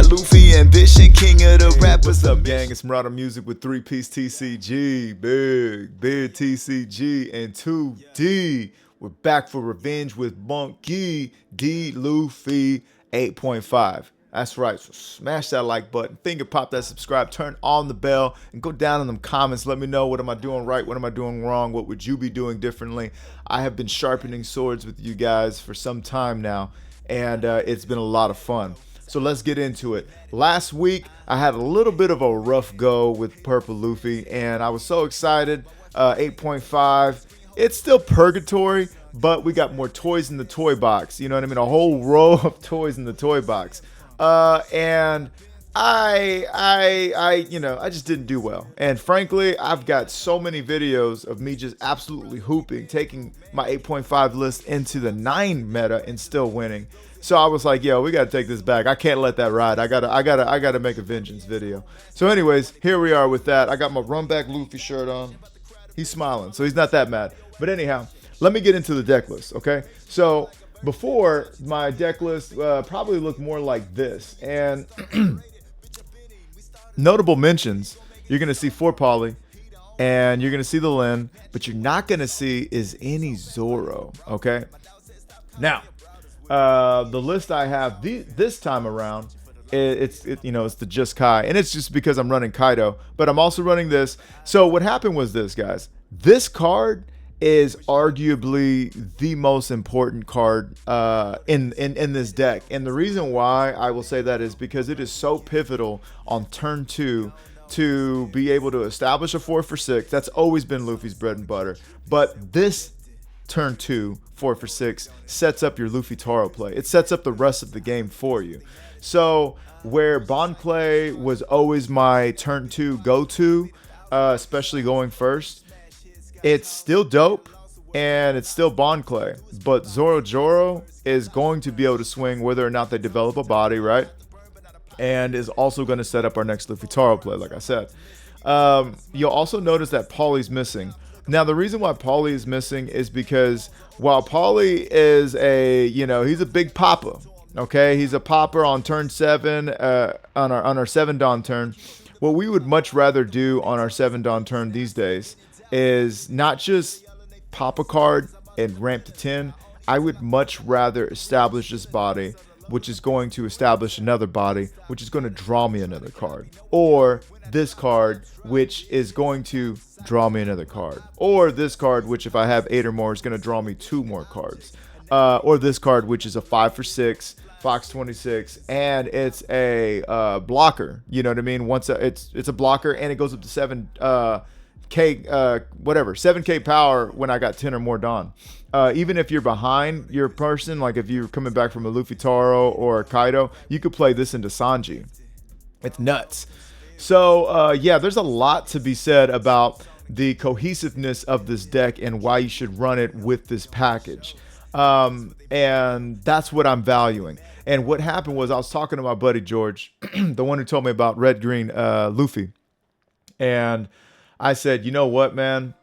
got Luffy, ambition, king of the rap. What's up, gang? It's Marauder Music with 3-piece TCG. Big TCG and 2D. We're back for revenge with Monkey D. Luffy 8.5. That's right, so smash that like button, finger pop that subscribe, turn on the bell, and go down in them comments. Let me know, what am I doing right, what am I doing wrong, what would you be doing differently? I have been sharpening swords with you guys for some time now, and it's been a lot of fun. So let's get into it. Last week, I had a little bit of a rough go with Purple Luffy, and I was so excited. 8.5. It's still purgatory, but we got more toys in the toy box. You know what I mean? A whole row of toys in the toy box. And I just didn't do well. And frankly, I've got so many videos of me just absolutely hooping, taking my 8.5 list into the 9 meta and still winning. So I was like, yo, we got to take this back. I can't let that ride. I gotta make a vengeance video. So anyways, here we are with that. I got my Run Back Luffy shirt on. He's smiling, so he's not that mad. But anyhow, let me get into the deck list, okay? So before, my deck list probably looked more like this. And notable mentions, you're going to see 4 Poly, and you're going to see the Lin, but you're not going to see is any Zoro, okay? Now, the list I have this time around, it's the Just Kai, and it's just because I'm running Kaido, but I'm also running this. So what happened was this, guys. This card is arguably the most important card in this deck, and the reason why I will say that is because it is so pivotal on turn 2 to be able to establish a 4 for 6. That's always been Luffy's bread and butter, but this turn 2 4 for 6 sets up your Luffy Taro play. It sets up the rest of the game for you. So where Bond play was always my turn 2 go-to, especially going first, it's still dope and it's still Bond clay, but Zoro is going to be able to swing whether or not they develop a body, right? And is also going to set up our next Luffy Taro play, like I said. You'll also notice that Pauly's missing. Now, the reason why Pauly is missing is because while Pauly is he's a big popper, okay? He's a popper on turn 7, on our 7 Dawn turn. What we would much rather do on our 7 Dawn turn these days is not just pop a card and ramp to 10. I would much rather establish this body, which is going to establish another body, which is going to draw me another card. Or this card, which is going to draw me another card. Or this card, which if I have 8 or more, is going to draw me 2 more cards. Or this card, which is a 5 for 6, Fox 26, and it's a blocker. You know what I mean? It's a blocker, and it goes up to 7K 7K power when I got 10 or more Dawn. Even if you're behind your person, like if you're coming back from a Luffy Taro or a Kaido, you could play this into Sanji. It's nuts. So yeah, there's a lot to be said about the cohesiveness of this deck and why you should run it with this package. And that's what I'm valuing. And what happened was I was talking to my buddy George, the one who told me about Red Green Luffy, and I said, you know what, man?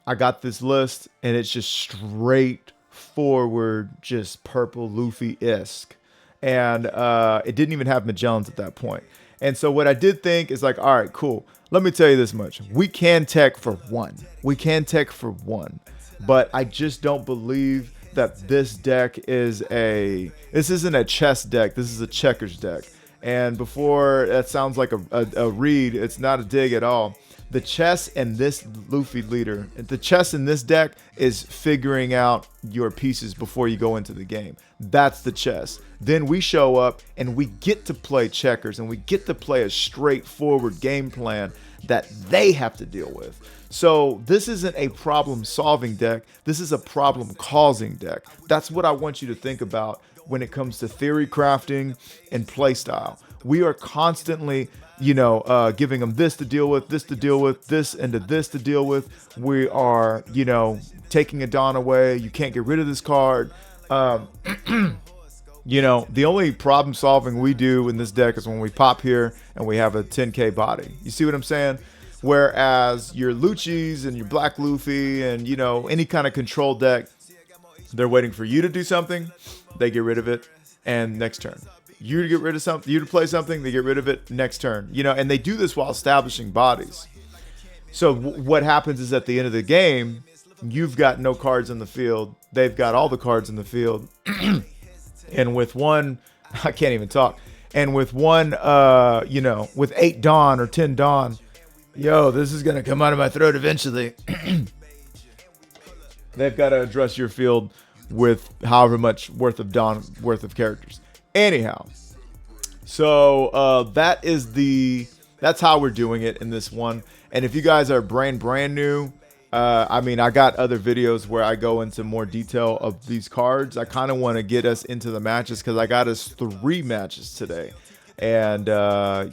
I got this list, and it's just straightforward, just purple Luffy-esque. And it didn't even have Magellans at that point. And so what I did think is like, all right, cool. Let me tell you this much. We can tech for 1. We can tech for 1. But I just don't believe that this deck is this isn't a chess deck. This is a checkers deck. And before that sounds like a read, it's not a dig at all. The chess in this Luffy leader, the chess in this deck is figuring out your pieces before you go into the game. That's the chess. Then we show up and we get to play checkers and we get to play a straightforward game plan that they have to deal with. So this isn't a problem-solving deck. This is a problem-causing deck. That's what I want you to think about when it comes to theory crafting and playstyle. We are constantly giving them this to deal with, this to deal with, this and this to deal with. We are, taking a Dawn away. You can't get rid of this card. The only problem solving we do in this deck is when we pop here and we have a 10K body. You see what I'm saying? Whereas your Lucci's and your Black Luffy and, any kind of control deck, they're waiting for you to do something. They get rid of it. And next turn. You to get rid of something, you to play something, they get rid of it next turn. You know, and they do this while establishing bodies. So what happens is at the end of the game, you've got no cards in the field. They've got all the cards in the field. And with one, I can't even talk. And with one, you know, with 8 Dawn or 10 Dawn, yo, this is going to come out of my throat eventually. They've got to address your field with however much worth of Dawn worth of characters. Anyhow, so that's how we're doing it in this one. And if you guys are brand new, I mean, I got other videos where I go into more detail of these cards. I kind of want to get us into the matches because I got us 3 matches today. And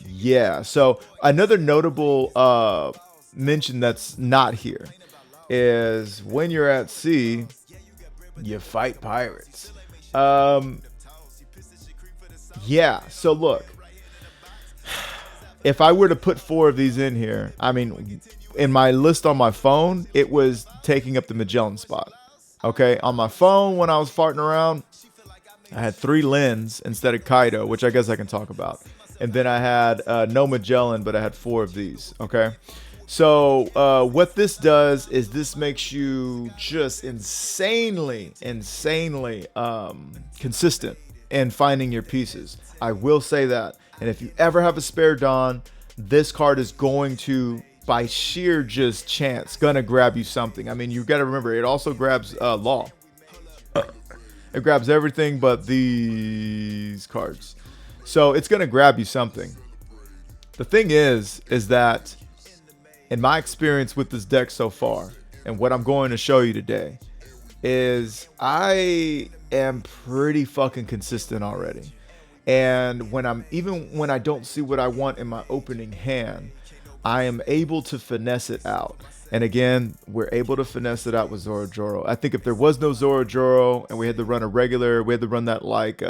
yeah, so another notable mention that's not here is when you're at sea, you fight pirates. Yeah, so look, if I were to put 4 of these in here, I mean, in my list on my phone, it was taking up the Magellan spot. Okay, on my phone when I was farting around, I had 3 Lins instead of Kaido, which I guess I can talk about. And then I had no Magellan, but I had 4 of these. Okay, so what this does is this makes you just insanely consistent in finding your pieces. I will say that. And if you ever have a spare Dawn, this card is going to, by sheer just chance, gonna grab you something. I mean, you got to remember, it also grabs Law. It grabs everything but these cards. So it's gonna grab you something. The thing is that in my experience with this deck so far, and what I'm going to show you today, is I am pretty fucking consistent already. And when I don't see what I want in my opening hand, I am able to finesse it out. And again, we're able to finesse it out with Zorojoro. I think if there was no Zorojoro and we had to run we had to run that like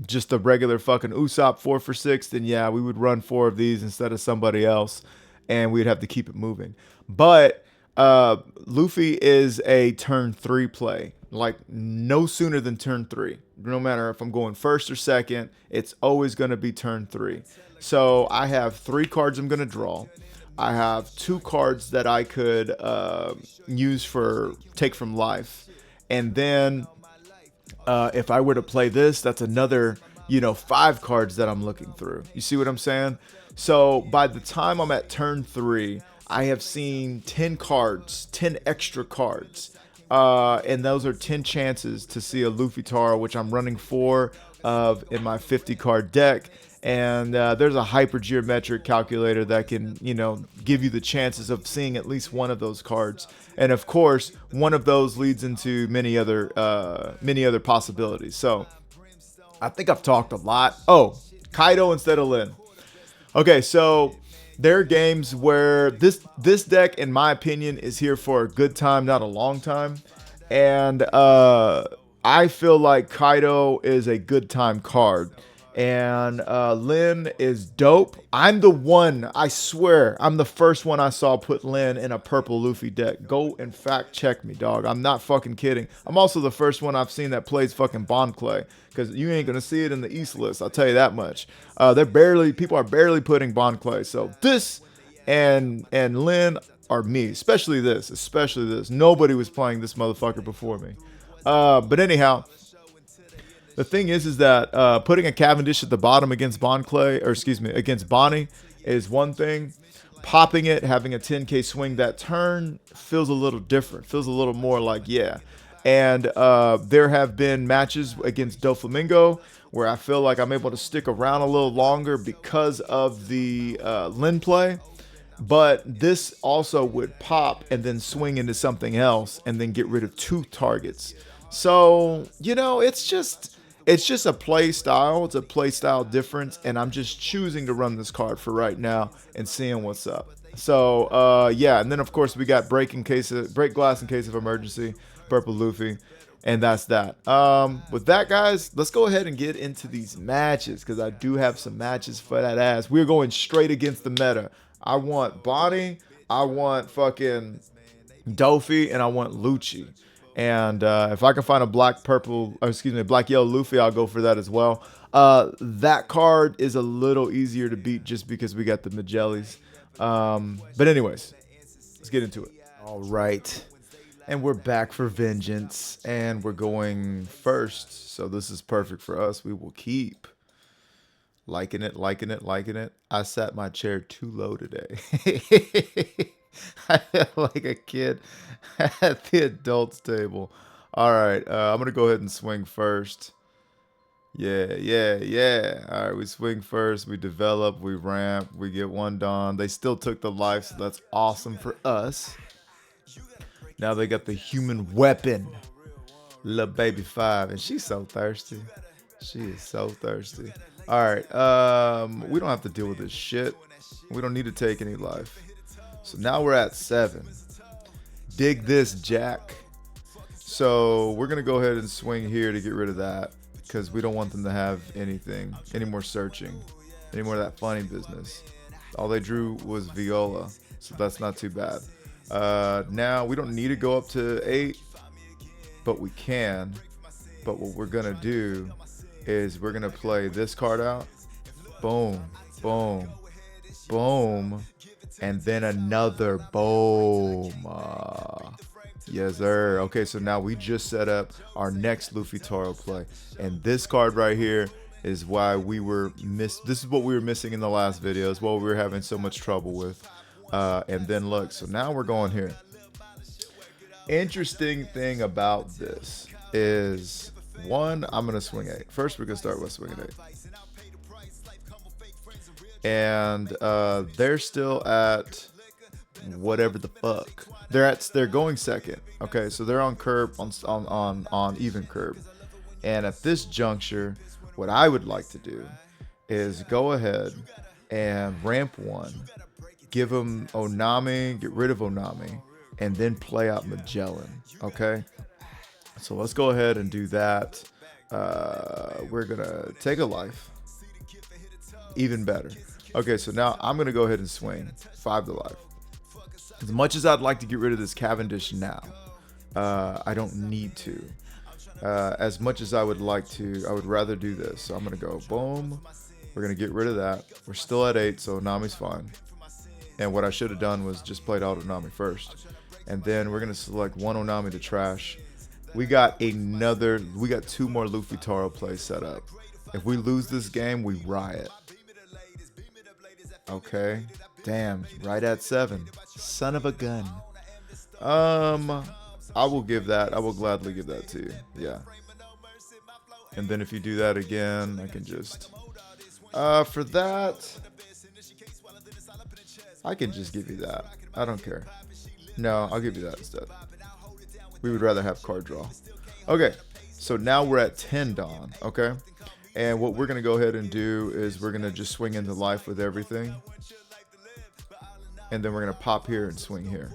just a regular fucking Usopp 4 for 6, then yeah, we would run 4 of these instead of somebody else, and we'd have to keep it moving. But Luffy is a turn 3 play, like no sooner than turn 3. No matter if I'm going first or second, it's always going to be turn 3. So I have 3 cards I'm going to draw. I have 2 cards that I could use for take from life. And then if I were to play this, that's another, 5 cards that I'm looking through. You see what I'm saying? So by the time I'm at turn 3, I have seen 10 cards, 10 extra cards. And those are 10 chances to see a Luffy Taro, which I'm running 4 of in my 50 card deck. And there's a hypergeometric calculator that can, give you the chances of seeing at least one of those cards. And of course, one of those leads into many other possibilities. So I think I've talked a lot. Oh, Kaido instead of Lin. Okay, so there are games where this deck, in my opinion, is here for a good time, not a long time. And I feel like Kaido is a good time card. And Lin is dope. I'm the one, I swear, I'm the first one I saw put Lin in a purple Luffy deck. Go and fact check me, dog. I'm not fucking kidding. I'm also the first one I've seen that plays fucking Bond Clay, because you ain't gonna see it in the East list, I'll tell you that much. People are barely putting Bond Clay. So this and Lin are me, especially this. Nobody was playing this motherfucker before me. But anyhow, the thing is that putting a Cavendish at the bottom against against Bonney is one thing. Popping it, having a 10k swing that turn feels a little different. Feels a little more like, yeah. And there have been matches against Doflamingo where I feel like I'm able to stick around a little longer because of the Lin play. But this also would pop and then swing into something else and then get rid of 2 targets. So, it's just a play style. It's a play style difference, and I'm just choosing to run this card for right now and seeing what's up. So, yeah, and then of course we got break glass in case of emergency, purple Luffy, and that's that. With that, guys, let's go ahead and get into these matches, because I do have some matches for that ass. We're going straight against the meta. I want Bonney, I want fucking Doffy, and I want Lucci. And if I can find a black purple, or excuse me, black yellow Luffy, I'll go for that as well. That card is a little easier to beat just because we got the Magellies. But anyways, let's get into it. All right. And we're back for vengeance. And we're going first. So this is perfect for us. We will keep liking it, liking it, liking it. I sat my chair too low today. I feel like a kid at the adults table. All right, I'm gonna go ahead and swing first. Yeah, yeah, yeah. All right, we swing first. We develop. We ramp. We get one done. They still took the life, so that's awesome for us. Now they got the human weapon, little baby 5, and she's so thirsty. She is so thirsty. All right, we don't have to deal with this shit. We don't need to take any life. So now we're at 7. Dig this, Jack. So we're gonna go ahead and swing here to get rid of that because we don't want them to have anything, any more searching, any more of that funny business. All they drew was Viola, so that's not too bad. Now we don't need to go up to 8, but we can. But what we're gonna do is we're gonna play this card out. Boom, boom, boom, and then another boom. Yes, sir. Okay, so now we just set up our next Luffy Taro play, and this card right here is why we were This is what we were missing in the last video. It's what we were having so much trouble with. And then look, so now we're going here. Interesting thing about this is, one, I'm gonna swing 8. First, we're gonna start with swinging 8. And they're still at whatever the fuck. They're going second. Okay, so they're on curb on even curb. And at this juncture, what I would like to do is go ahead and ramp 1, give them Onami, get rid of Onami, and then play out Magellan. Okay, so let's go ahead and do that. We're gonna take a life. Even better. Okay, so now I'm gonna go ahead and swing 5 to life. As much as I'd like to get rid of this Cavendish now, I don't need to. As much as I would like to, I would rather do this. So I'm gonna go boom. We're gonna get rid of that. We're still at 8, so Onami's fine. And what I should have done was just played out Onami first. And then we're gonna select 1 Onami to trash. We got 2 more Luffy Taro plays set up. If we lose this game, we riot. Okay. Damn, right at 7. Son of a gun. I will give that. I will gladly give that to you. Yeah. And then if you do that again, I can just for that, I can just give you that. I don't care. No, I'll give you that instead. We would rather have card draw. Okay, so now we're at 10 Dawn. Okay, and what we're gonna go ahead and do is we're gonna just swing into life with everything, and then we're gonna pop here and swing here.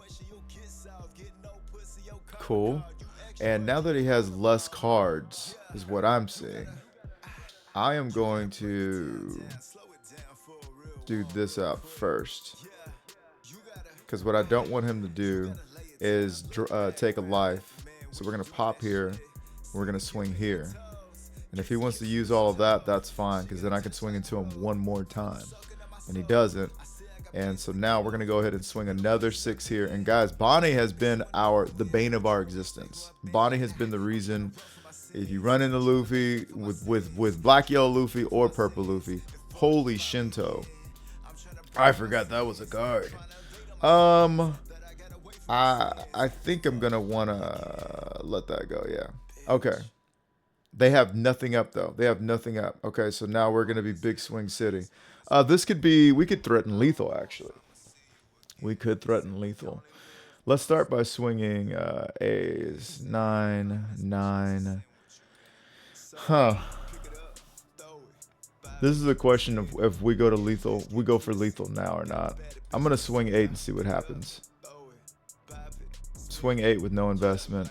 Cool. And now that he has less cards, is what I'm seeing, I am going to do this out first, because what I don't want him to do is take a life. So we're gonna pop here, and we're gonna swing here, and if he wants to use all of that, that's fine, because then I can swing into him one more time, and he doesn't. And so now we're gonna go ahead and swing another 6 here. And guys, Bonney has been the bane of our existence. Bonney has been the reason, if you run into Luffy with black yellow Luffy or purple Luffy, holy Shinto. I forgot that was a card. I think I'm gonna wanna let that go. Yeah. Okay. They have nothing up though. They have nothing up. Okay, so now we're gonna be Big Swing City. This could be, we could threaten lethal actually. We could threaten lethal. Let's start by swinging A's 9, 9. Huh. This is a question of if we go to lethal, we go for lethal now or not. I'm gonna swing 8 and see what happens. Swing 8 with no investment.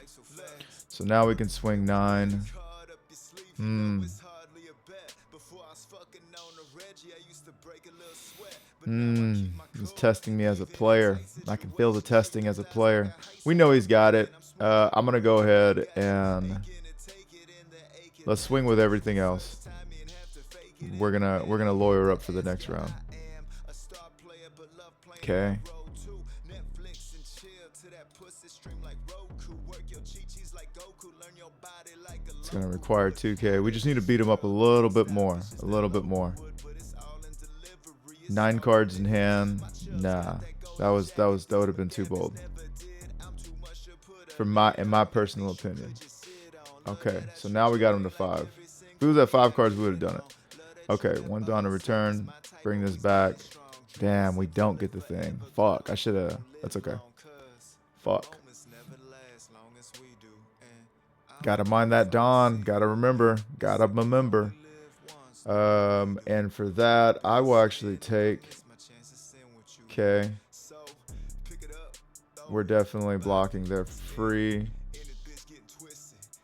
So now we can swing 9. He's testing me as a player. I can feel the testing as a player. We know he's got it. I'm gonna go ahead and let's swing with everything else. We're gonna lawyer up for the next round. Okay. It's gonna require 2K. We just need to beat him up a little bit more. A little bit more. 9 cards in hand. Nah. That would have been too bold. In my personal opinion. Okay, so now we got him to 5. If we was at 5 cards, we would have done it. Okay, 1 Dawn to return. Bring this back. Damn, we don't get the thing. Fuck, I should have. That's okay. Fuck. Gotta mind that Dawn. Gotta remember. Gotta remember. And for that, I will actually take. Okay. We're definitely blocking their free.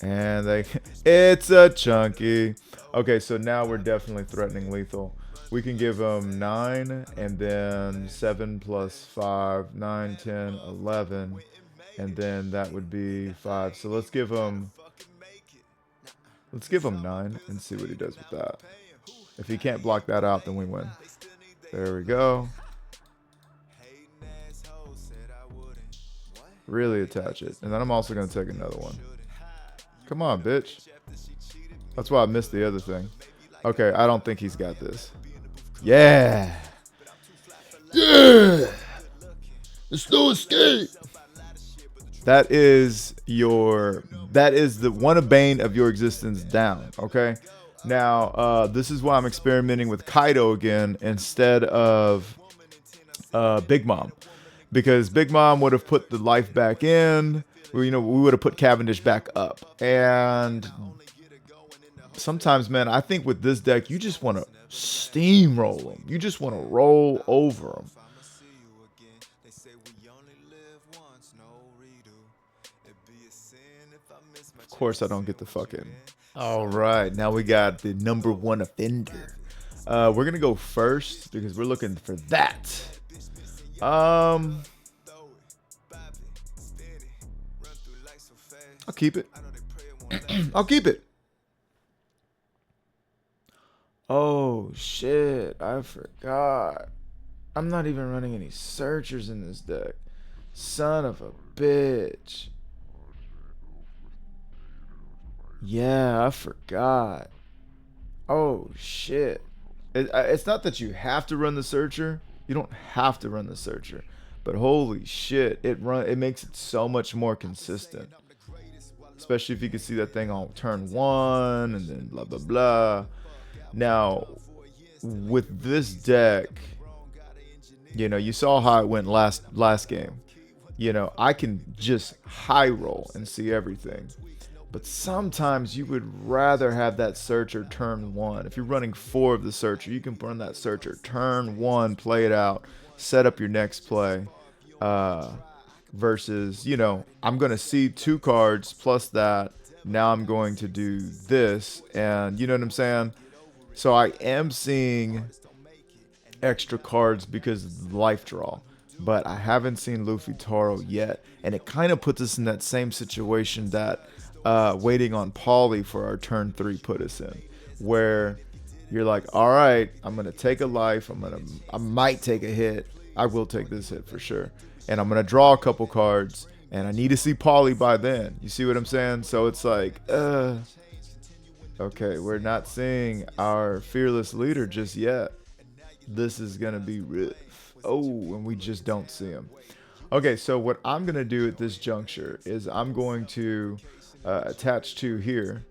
And they. It's a chunky. Okay, so now we're definitely threatening lethal. We can give them 9 and then 7 plus 5, 9, 10, 11. And then that would be 5. So let's give him 9 and see what he does with that. If he can't block that out, then we win. There we go. Really attach it. And then I'm also going to take another one. Come on, bitch. That's why I missed the other thing. Okay, I don't think he's got this. Yeah. Yeah. There's no escape. That is the one of bane of your existence down. Okay. Now, this is why I'm experimenting with Kaido again instead of Big Mom, because Big Mom would have put the life back in. We would have put Cavendish back up. And sometimes, man, I think with this deck, you just want to steamroll them. You just want to roll over them. Of course, I don't get the fucking. All right, now we got the #1 offender. We're going to go first because we're looking for that. I'll keep it. I'll keep it. Oh, shit. I forgot. I'm not even running any searchers in this deck. Son of a bitch. Yeah, I forgot. Oh, shit. It's not that you have to run the searcher. You don't have to run the searcher. But holy shit, it makes it so much more consistent. Especially if you can see that thing on turn 1 and then blah, blah, blah. Now, with this deck, you saw how it went last game. I can just high roll and see everything. But sometimes you would rather have that searcher turn 1. If you're running 4 of the searcher, you can run that searcher turn 1, play it out, set up your next play. Versus, I'm going to see 2 cards plus that. Now I'm going to do this. And you know what I'm saying? So I am seeing extra cards because of the life draw. But I haven't seen Luffy Taro yet. And it kind of puts us in that same situation that waiting on Pauly for our turn 3 put us in. Where you're like, all right, I'm going to take a life. I might take a hit. I will take this hit for sure. And I'm going to draw a couple cards. And I need to see Pauly by then. You see what I'm saying? So it's like, okay, we're not seeing our fearless leader just yet. This is going to be rough. Oh, and we just don't see him. Okay, so what I'm going to do at this juncture is I'm going to attach 2 here.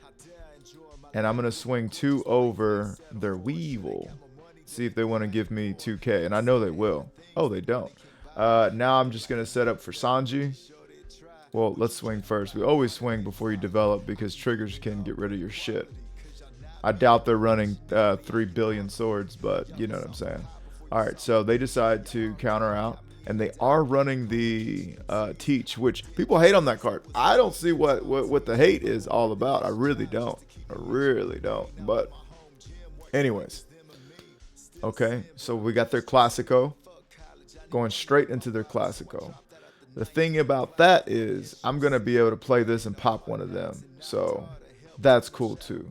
And I'm going to swing 2 over their Weevil. See if they want to give me 2K. And I know they will. Oh, they don't. Now I'm just going to set up for Sanji. Well, let's swing first. We always swing before you develop because triggers can get rid of your shit. I doubt they're running 3 billion swords, but you know what I'm saying. All right, so they decide to counter out. And they are running the Teach, which people hate on that card. I don't see what the hate is all about. I really don't. But anyways. Okay, so we got their Classico going straight into their Classico. The thing about that is I'm going to be able to play this and pop one of them. So that's cool too.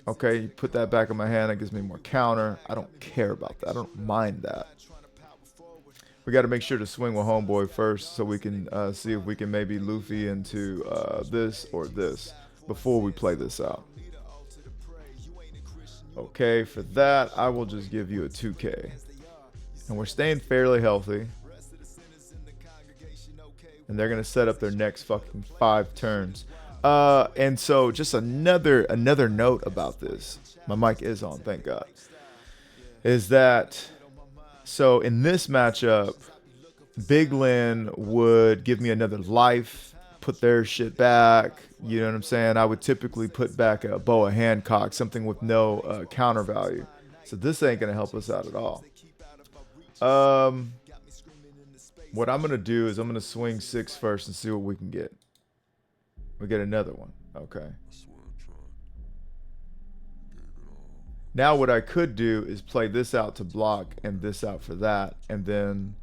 Okay, you put that back in my hand. That gives me more counter. I don't care about that. I don't mind that. We got to make sure to swing with homeboy first so we can see if we can maybe Luffy into this or this before we play this out. Okay, for that, I will just give you a 2K. And we're staying fairly healthy. And they're going to set up their next fucking 5 turns. And so just another note about this. My mic is on, thank God. Is that, so in this matchup, Big Lin would give me another life, put their shit back. You know what I'm saying? I would typically put back a Boa Hancock, something with no counter value. So this ain't going to help us out at all. What I'm going to do is I'm going to swing 6 first and see what we can get. We get another one. Okay. Now what I could do is play this out to block and this out for that. And then,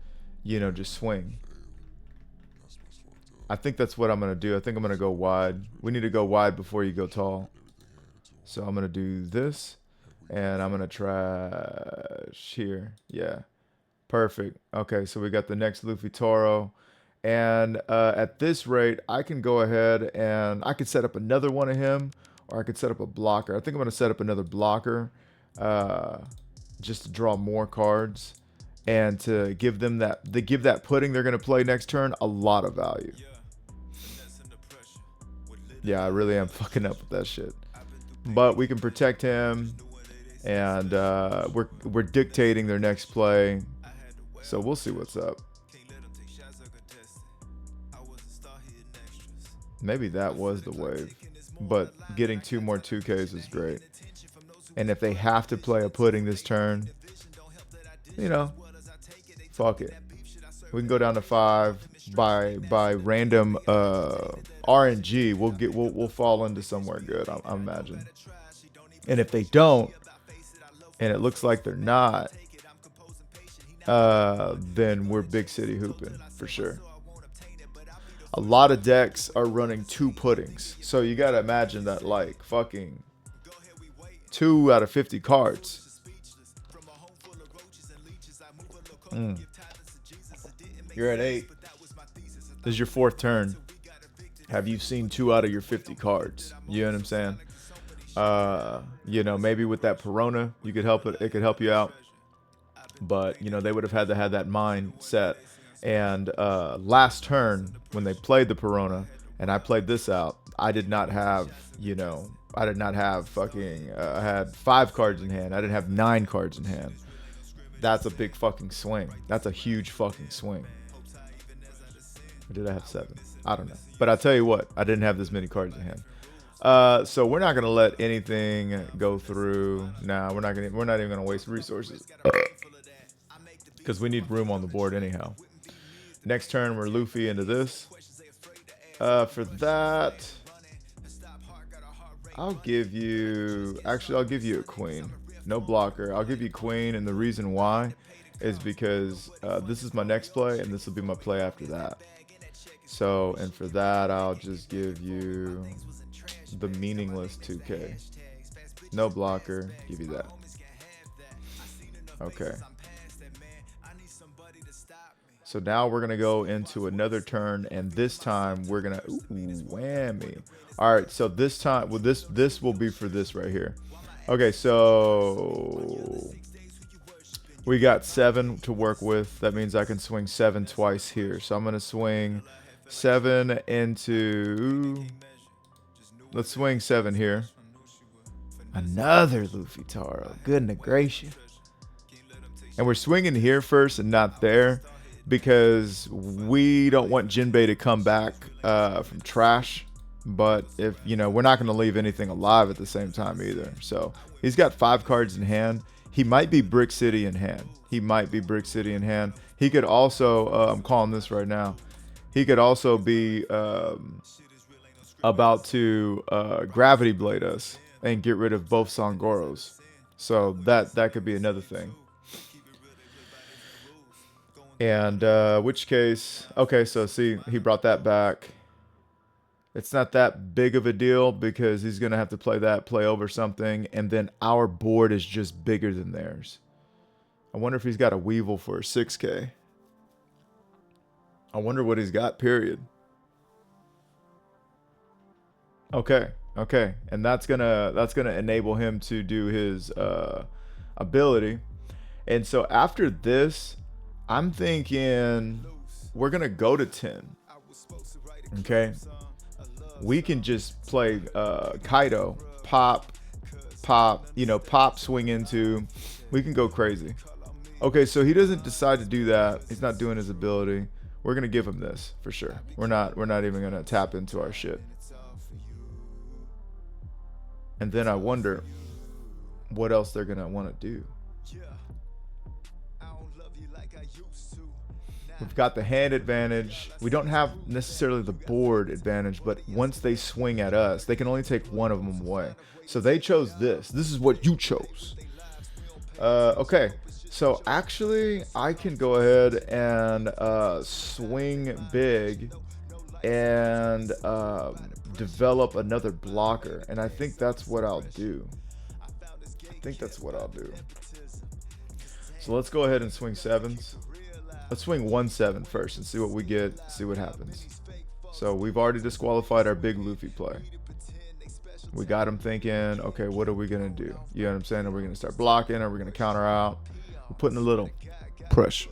you know, just swing. I think that's what I'm going to do. I think I'm going to go wide. We need to go wide before you go tall. So I'm going to do this. And I'm going to trash here. Yeah. Perfect. Okay, so we got the next Luffy Toro. And at this rate, I can go ahead and I could set up another one of him, or I could set up a blocker. I think I'm going to set up another blocker just to draw more cards and to give them that pudding they're going to play next turn a lot of value. Yeah, I really am fucking up with that shit. But we can protect him, and we're dictating their next play. So we'll see what's up. Maybe that was the wave. But getting 2 more 2Ks is great. And if they have to play a pudding this turn, you know, fuck it. We can go down to 5 by random RNG. We'll fall into somewhere good, I imagine. And if they don't, and it looks like they're not, then we're big city hooping for sure. A lot of decks are running 2 puddings, so you gotta imagine that, like, fucking 2 out of 50 cards. You're at 8. This is your 4th turn. Have you seen 2 out of your 50 cards? You know what I'm saying? You know, maybe with that Perona, you could help it. It could help you out. But, you know, they would have had to have that mindset. And last turn, when they played the Perona, and I played this out, I did not have, you know, I did not have fucking, I had 5 cards in hand. I didn't have 9 cards in hand. That's a big fucking swing. That's a huge fucking swing. Or did I have 7? I don't know. But I'll tell you what, I didn't have this many cards in hand. So we're not gonna let anything go through. Nah, we're not even gonna waste resources. Because we need room on the board anyhow. Next turn, we're Luffy into this. For that, I'll give you a queen. No blocker. I'll give you queen, and the reason why is because this is my next play, and this will be my play after that. So, and for that, I'll just give you the meaningless 2K. No blocker. Give you that. Okay. So now we're going to go into another turn, and this time we're going to, whammy. All right, so this time, well, this will be for this right here. Okay, so we got 7 to work with. That means I can swing 7 twice here. So I'm going to swing 7 into, let's swing 7 here. Another Luffy Taro, goodness gracious. And we're swinging here first and not there, because we don't want Jinbei to come back from trash. But if, you know, we're not going to leave anything alive at the same time either. So he's got 5 cards in hand. He might be Brick City in hand. He could also, I'm calling this right now. He could also be about to Gravity Blade us and get rid of both Sangoros. So that could be another thing. And which case, okay, so see, he brought that back. It's not that big of a deal because he's going to have to play over something, and then our board is just bigger than theirs. I wonder if he's got a Weevil for 6K. I wonder what he's got, period. Okay, okay. And that's gonna enable him to do his ability. And so after this, I'm thinking we're gonna go to 10. Okay. We can just play Kaido, pop, pop, swing into. We can go crazy. Okay, so he doesn't decide to do that. He's not doing his ability. We're gonna give him this for sure. We're not even gonna tap into our shit. And then I wonder what else they're gonna want to do. We've got the hand advantage. We don't have necessarily the board advantage, but once they swing at us, they can only take one of them away. So they chose this. This is what you chose. Okay, so actually I can go ahead and swing big and develop another blocker. And I think that's what I'll do. So let's go ahead and swing 7s. Let's swing 1-7 first and see what we get, see what happens. So we've already disqualified our big Luffy play. We got him thinking, okay, what are we going to do? You know what I'm saying? Are we going to start blocking? Are we going to counter out? We're putting a little pressure.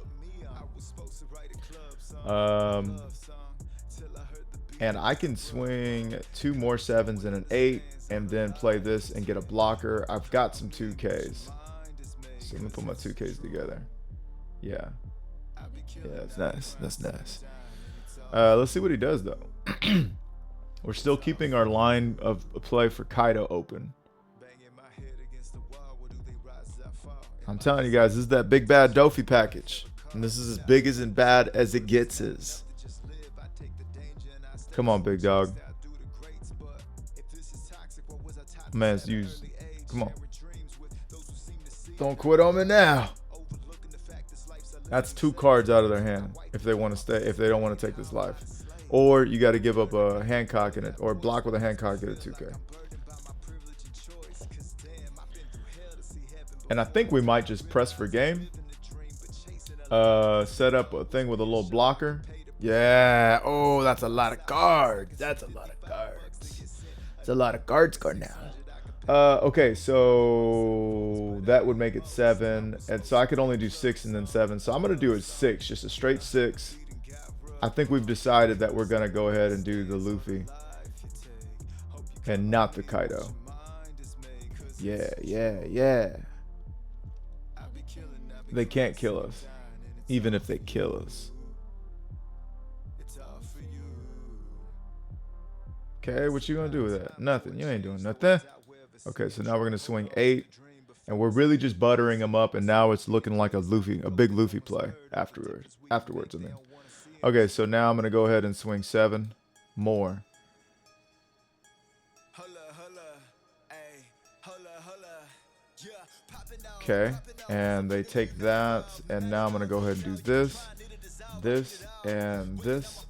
And I can swing 2 more 7s and an 8 and then play this and get a blocker. I've got some 2Ks. So let me put my 2Ks together. Yeah. Yeah, that's nice. That's nice. Let's see what he does, though. We're still keeping our line of play for Kaido open. I'm telling you guys, this is that big bad Doffy package. And this is as big as and bad as it gets is. Come on, big dog. Man's used. Come on. Don't quit on me now. That's 2 cards out of their hand if they want to stay, if they don't want to take this life. Or you got to give up a Hancock in it, or block with a Hancock at a 2K. And I think we might just press for game. Set up a thing with a little blocker. Yeah. Oh, that's a lot of cards. That's a lot of cards. It's a lot of cards, now. Okay, so that would make it 7, and so I could only do 6 and then 7. So I'm gonna do a 6, just a straight 6. I think we've decided that we're gonna go ahead and do the Luffy and not the Kaido. Yeah, yeah, yeah. They can't kill us, even if they kill us. Okay, what you gonna do with that? Nothing. You ain't doing nothing. Okay, so now we're gonna swing 8, and we're really just buttering him up, and now it's looking like a big Luffy play afterwards. I mean. Okay, so now I'm gonna go ahead and swing 7 more. Okay, and they take that, and now I'm gonna go ahead and do this, and this,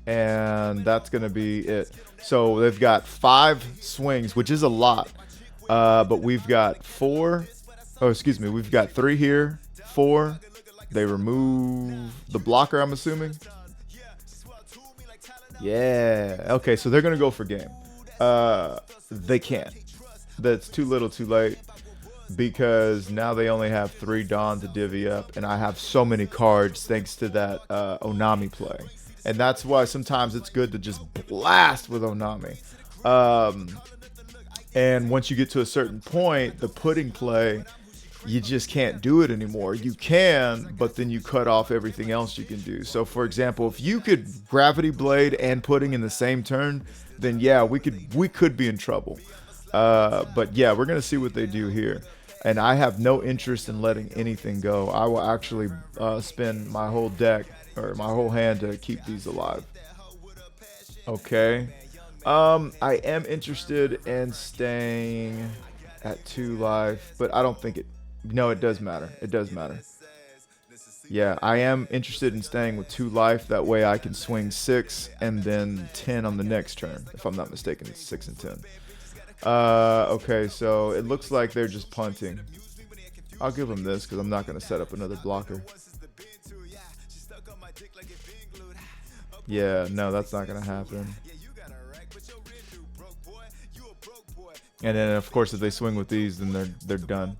and that's gonna be it. So they've got 5 swings, which is a lot. But we've got 4. Oh, excuse me. We've got 3 here. 4. They remove the blocker, I'm assuming. Yeah. Okay, so they're going to go for game. They can't. That's too little too late. Because now they only have 3 Dawn to divvy up. And I have so many cards thanks to that Onami play. And that's why sometimes it's good to just blast with Onami. And once you get to a certain point, the pudding play, you just can't do it anymore. You can, but then you cut off everything else you can do. So, for example, if you could Gravity Blade and pudding in the same turn, then yeah, we could be in trouble. But yeah, we're gonna see what they do here. And I have no interest in letting anything go. I will actually spend my whole deck or my whole hand to keep these alive. Okay. I am interested in staying at 2 life, but I don't think it. No, it does matter. It does matter. Yeah, I am interested in staying with 2 life. That way I can swing 6 and then 10 on the next turn. If I'm not mistaken, it's 6 and 10. Okay, so it looks like they're just punting. I'll give them this because I'm not going to set up another blocker. Yeah, no, that's not going to happen. And then, of course, if they swing with these, then they're done.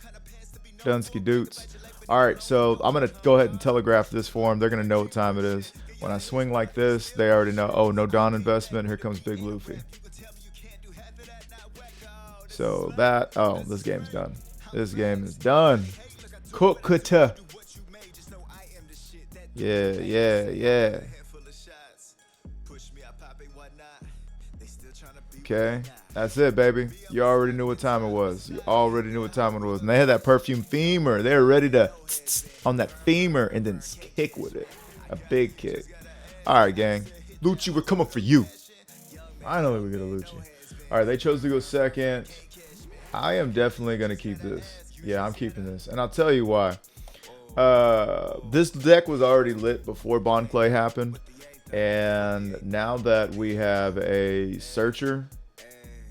Dunsky Doots. All right, so I'm going to go ahead and telegraph this for them. They're going to know what time it is. When I swing like this, they already know, oh, no Dawn investment. Here comes Big Luffy. So that, oh, this game's done. This game is done. Cookata. Yeah, yeah, yeah. Okay, that's it, baby. You already knew what time it was. You already knew what time it was. And they had that perfume femur. They were ready to on that femur and then kick with it. A big kick. All right, gang. Lucci, we're coming for you. Finally, we get a Lucci. All right, they chose to go second. I am definitely going to keep this. Yeah, I'm keeping this. And I'll tell you why. This deck was already lit before Bond Clay happened. And now that we have a searcher,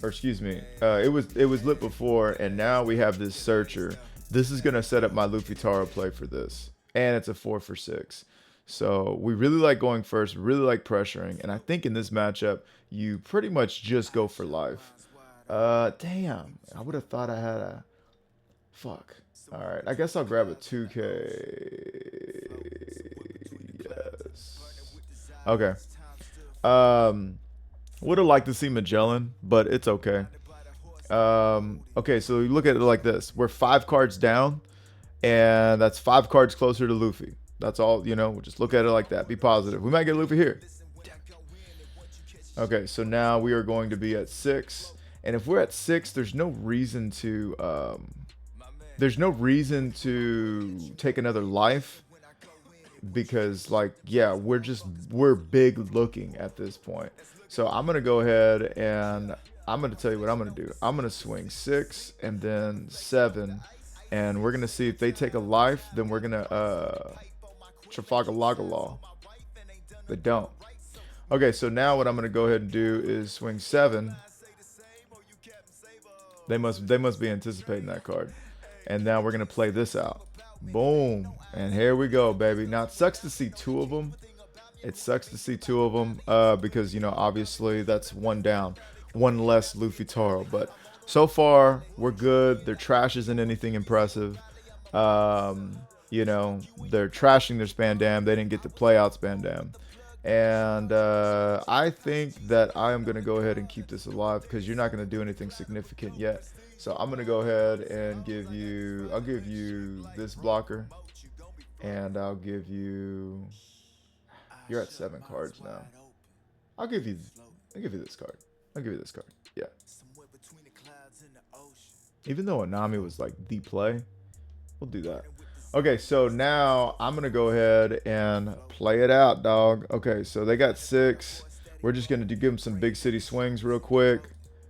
or excuse me, it was lit before, and now we have this searcher. This is gonna set up my Luffy Taro play for this, and it's a 4 for 6. So we really like going first, really like pressuring, and I think in this matchup you pretty much just go for life. Damn, I would have thought I had a fuck. All right, I guess I'll grab a 2K. Yes. Okay. Would have liked to see Magellan, but it's okay. Okay, so you look at it like this. We're 5 cards down, and that's 5 cards closer to Luffy. That's all, you know, just look at it like that. Be positive. We might get Luffy here. Okay, so now we are going to be at 6. And if we're at 6, there's no reason to take another life. Because like, yeah, we're big looking at this point. So I'm gonna go ahead and I'm gonna tell you what I'm gonna do. I'm gonna swing 6 and then 7, and we're gonna see if they take a life. Then we're gonna Trafalgar Law. They don't. Okay, so now what I'm gonna go ahead and do is swing 7. They must be anticipating that card, and now we're gonna play this out. Boom, and here we go, baby. Now it sucks to see 2 of them. It sucks to see 2 of them because, you know, obviously that's 1 down, 1 less Luffy Taro. But so far we're good. Their trash isn't anything impressive. You know, they're trashing their Spandam. They didn't get to play out Spandam, and I think that I am gonna go ahead and keep this alive because you're not gonna do anything significant yet. So I'm gonna go ahead and I'll give you this blocker, and I'll give you. You're at 7 cards now. I'll give you this card. I'll give you this card. Yeah. Even though Anami was like the play, we'll do that. Okay, so now I'm gonna go ahead and play it out, dog. Okay, so they got 6. We're just gonna give them some big city swings real quick.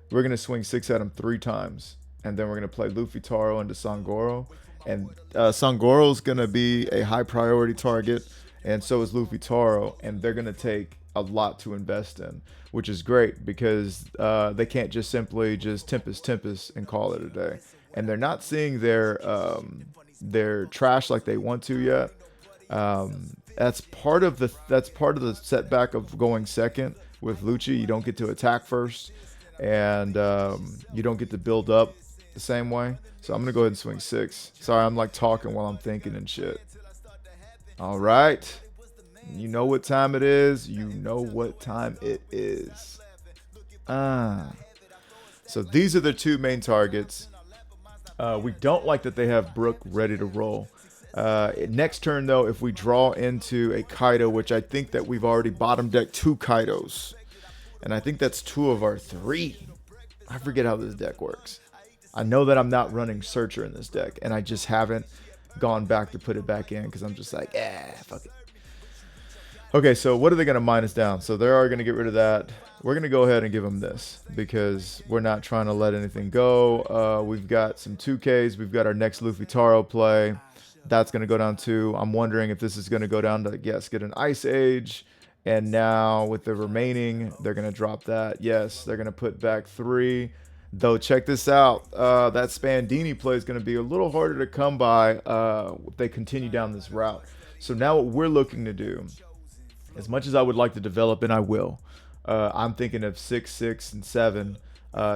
We're gonna swing 6 at them 3 times. And then we're going to play Luffy Taro into Sangoro. And Sangoro's going to be a high priority target. And so is Luffy Taro. And they're going to take a lot to invest in. Which is great because they can't just simply Tempest and call it a day. And they're not seeing their trash like they want to yet. That's part of the setback of going second with Lucci. You don't get to attack first. And you don't get to build up the same way. So I'm gonna go ahead and swing 6. Sorry, I'm like talking while I'm thinking and shit. All right, you know what time it is. You know what time it is. So these are the 2 main targets. We don't like that they have Brook ready to roll. Next turn though, if we draw into a Kaido, which I think that we've already bottom decked 2 Kaidos, and I think that's 2 of our 3. I forget how this deck works. I know that I'm not running Searcher in this deck, and I just haven't gone back to put it back in because I'm just like, fuck it. Okay, so what are they going to minus down? So they are going to get rid of that. We're going to go ahead and give them this because we're not trying to let anything go. We've got some 2Ks. We've got our next Luffy Taro play. That's going to go down 2. I'm wondering if this is going to go down to, yes, get an Ice Age. And now with the remaining, they're going to drop that. Yes, they're going to put back 3. Though, check this out. That Spandini play is going to be a little harder to come by if they continue down this route. So now what we're looking to do, as much as I would like to develop, and I will, I'm thinking of 6, 6, and 7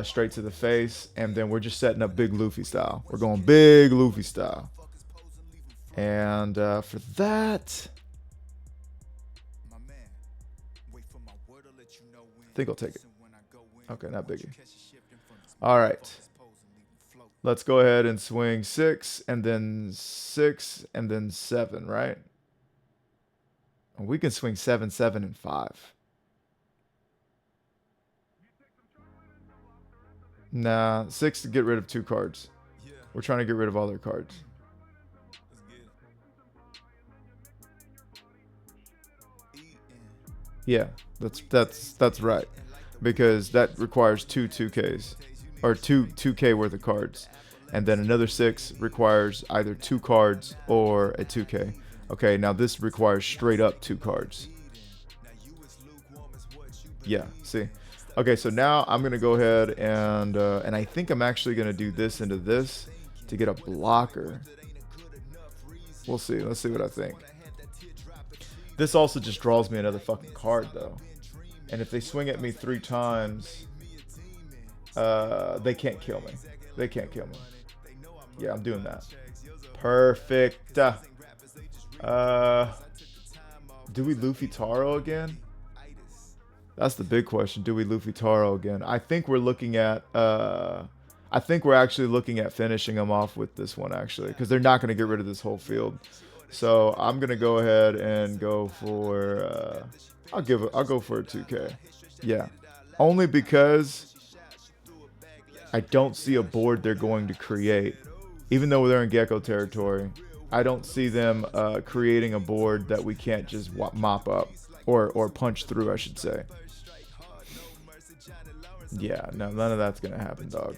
straight to the face. And then we're just setting up big Luffy style. We're going big Luffy style. And for that, I think I'll take it. Okay, not biggie. All right. Let's go ahead and swing 6, and then 6, and then 7, right? And we can swing 7, 7, and 5. Nah, 6 to get rid of 2 cards. We're trying to get rid of all their cards. Yeah, that's right, because that requires 2 2Ks, or 2K worth of cards, and then another 6 requires either 2 cards or a 2K. Okay, now this requires straight up 2 cards. Yeah, see. Okay, so now I'm gonna go ahead and I think I'm actually gonna do this into this to get a blocker. We'll see. Let's see what I think. This also just draws me another fucking card, though. And if they swing at me 3 times, they can't kill me. They can't kill me. Yeah, I'm doing that. Perfect. Do we Luffy Taro again? That's the big question. Do we Luffy Taro again? I think we're looking at... I think we're actually looking at finishing them off with this one, actually. Because they're not going to get rid of this whole field. So I'm gonna go ahead and go for I'll go for a 2K. Yeah, only because I don't see a board they're going to create, even though they're in Gecko territory. I don't see them creating a board that we can't just mop up or punch through, I should say. Yeah, no, none of that's gonna happen, dog.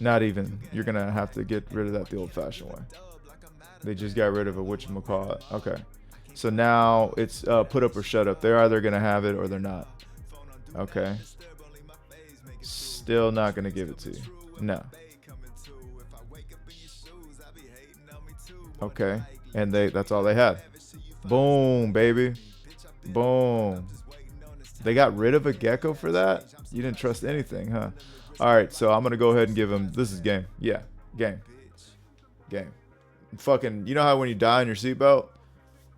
Not even. You're gonna have to get rid of that the old-fashioned way. They just got rid of a whatchamacallit. Okay. So now it's put up or shut up. They're either going to have it or they're not. Okay. Still not going to give it to you. No. Okay. And that's all they had. Boom, baby. Boom. They got rid of a gecko for that? You didn't trust anything, huh? All right, so I'm going to go ahead and give him... This is game. Yeah, game. Game. Fucking, you know how when you die on your seatbelt,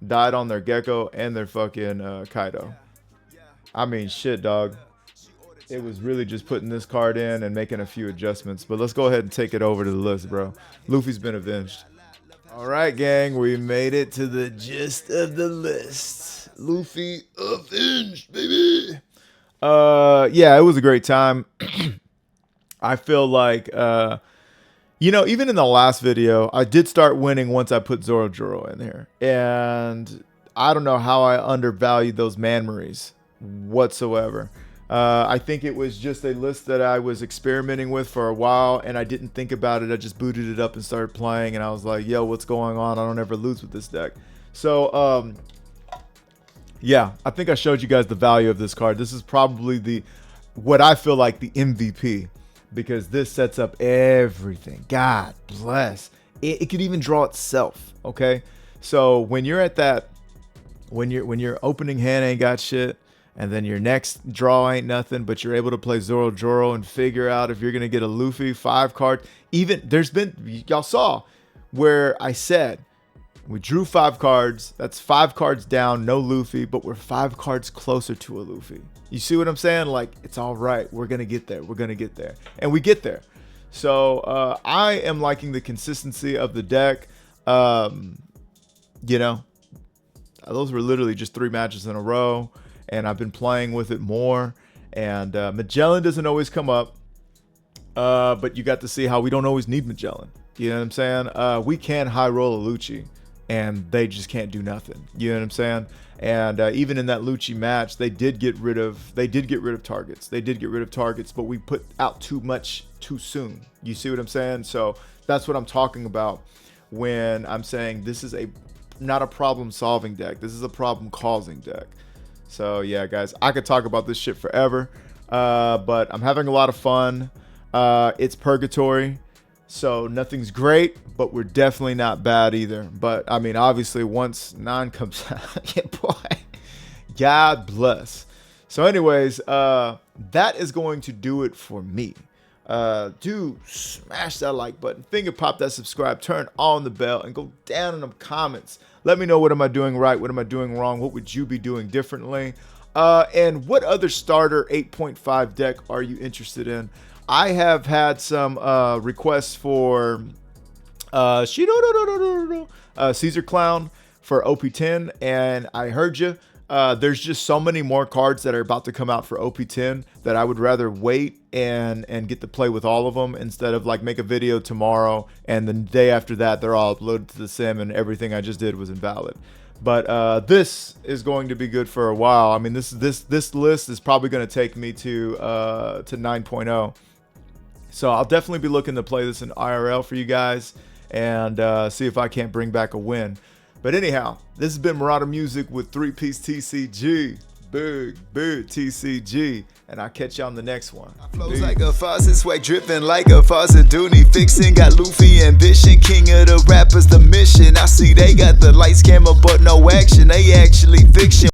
died on their gecko and their fucking Kaido. I mean, shit, dog. It was really just putting this card in and making a few adjustments. But let's go ahead and take it over to the list, bro. Luffy's been avenged. All right, gang, we made it to the gist of the list. Luffy avenged, baby. Yeah, it was a great time. I feel like you know, even in the last video, I did start winning once I put Zoro Joro in here. And I don't know how I undervalued those Manmaries whatsoever. I think it was just a list that I was experimenting with for a while, and I didn't think about it. I just booted it up and started playing, and I was like, yo, what's going on? I don't ever lose with this deck. So, yeah, I think I showed you guys the value of this card. This is probably what I feel like the MVP. Because this sets up everything. God bless. It could even draw itself. Okay. So when you're at that, when your opening hand ain't got shit, and then your next draw ain't nothing, but you're able to play Zoro Joro and figure out if you're gonna get a Luffy 5 card. Even there's been, y'all saw where I said we drew 5 cards. That's 5 cards down, no Luffy, but we're 5 cards closer to a Luffy. You see what I'm saying? Like, it's all right. We're going to get there. We're going to get there. And we get there. So, I am liking the consistency of the deck. You know, those were literally just 3 matches in a row. And I've been playing with it more. And Magellan doesn't always come up. But you got to see how we don't always need Magellan. You know what I'm saying? We can high roll a Lucci. And they just can't do nothing. You know what I'm saying? And even in that Lucci match, they did get rid of targets. They did get rid of targets, but we put out too much too soon. You see what I'm saying? So that's what I'm talking about. when I'm saying this is not a problem solving deck. This is a problem causing deck. So yeah, guys, I could talk about this shit forever, but I'm having a lot of fun. It's purgatory, so nothing's great, but we're definitely not bad either. But I mean, obviously, once 9 comes out, yeah, boy, God bless. So anyways, that is going to do it for me. Do smash that like button, finger pop that subscribe, turn on the bell, and go down in the comments. Let me know, what am I doing right? What am I doing wrong? What would you be doing differently? And what other starter 8.5 deck are you interested in? I have had some requests for Caesar Clown for OP10, and I heard you. There's just so many more cards that are about to come out for OP10 that I would rather wait and get to play with all of them, instead of like make a video tomorrow and the day after that they're all uploaded to the sim and everything I just did was invalid. But this is going to be good for a while. I mean, this list is probably going to take me to 9.0. So I'll definitely be looking to play this in IRL for you guys and see if I can't bring back a win. But anyhow, this has been Marauder Music with 3-Piece TCG. Big TCG. And I'll catch you on the next one. Flows like a faucet, swag dripping like a faucet. Dooney fixing, got Luffy ambition. King of the rappers, the mission. I see they got the lights, camera, but no action. They actually fiction.